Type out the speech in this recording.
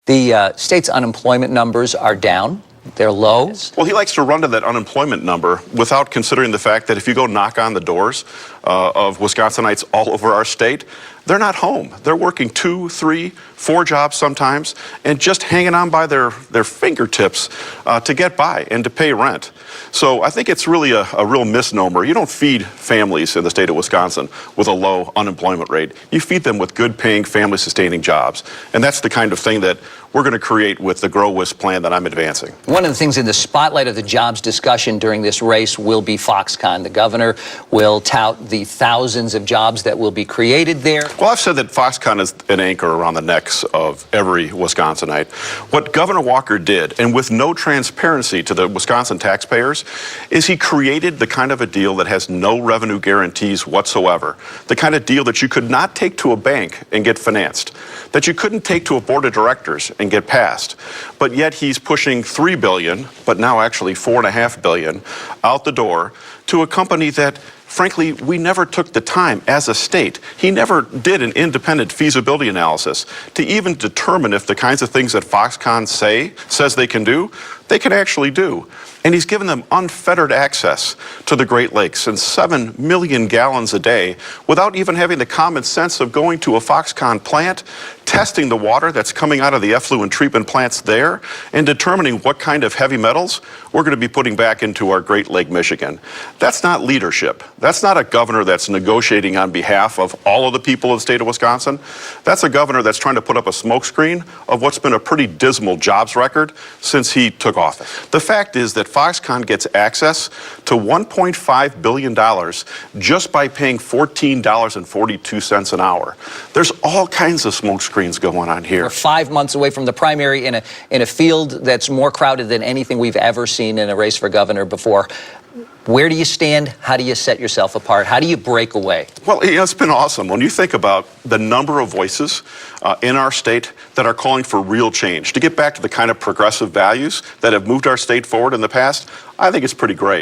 The state's unemployment numbers are down. They're low. Well, he likes to run to that unemployment number without considering the fact that if you go knock on the doors of Wisconsinites all over our state, they're not home. They're working 2, 3, 4 jobs sometimes and just hanging on by their fingertips to get by and to pay rent. So I think it's really a real misnomer. You don't feed families in the state of Wisconsin with a low unemployment rate. You feed them with good paying, family sustaining jobs. And that's the kind of thing that we're going to create with the Grow Wis plan that I'm advancing. One of the things in the spotlight of the jobs discussion during this race will be Foxconn. The governor will tout the thousands of jobs that will be created there. Well, I've said that Foxconn is an anchor around the necks of every Wisconsinite. What Governor Walker did, and with no transparency to the Wisconsin taxpayers, is he created the kind of a deal that has no revenue guarantees whatsoever. The kind of deal that you could not take to a bank and get financed, that you couldn't take to a board of directors and get passed. But yet he's pushing $3 billion, but now actually $4.5 billion out the door to a company that, frankly, we never took the time as a state. He never did an independent feasibility analysis to even determine if the kinds of things that Foxconn says they can do, they can actually do. And he's given them unfettered access to the Great Lakes and 7 million gallons a day without even having the common sense of going to a Foxconn plant, testing the water that's coming out of the effluent treatment plants there, and determining what kind of heavy metals we're going to be putting back into our Great Lake, Michigan. That's not leadership. That's not a governor that's negotiating on behalf of all of the people of the state of Wisconsin. That's a governor that's trying to put up a smokescreen of what's been a pretty dismal jobs record since he took office. The fact is that Foxconn gets access to $1.5 billion just by paying $14.42 an hour. There's all kinds of smokescreens going on here. We're 5 months away from the primary in a field that's more crowded than anything we've ever seen in a race for governor before. Where do you stand? How do you set yourself apart? How do you break away? Well, it's been awesome. When you think about the number of voices in our state that are calling for real change, to get back to the kind of progressive values that have moved our state forward in the past, I think it's pretty great.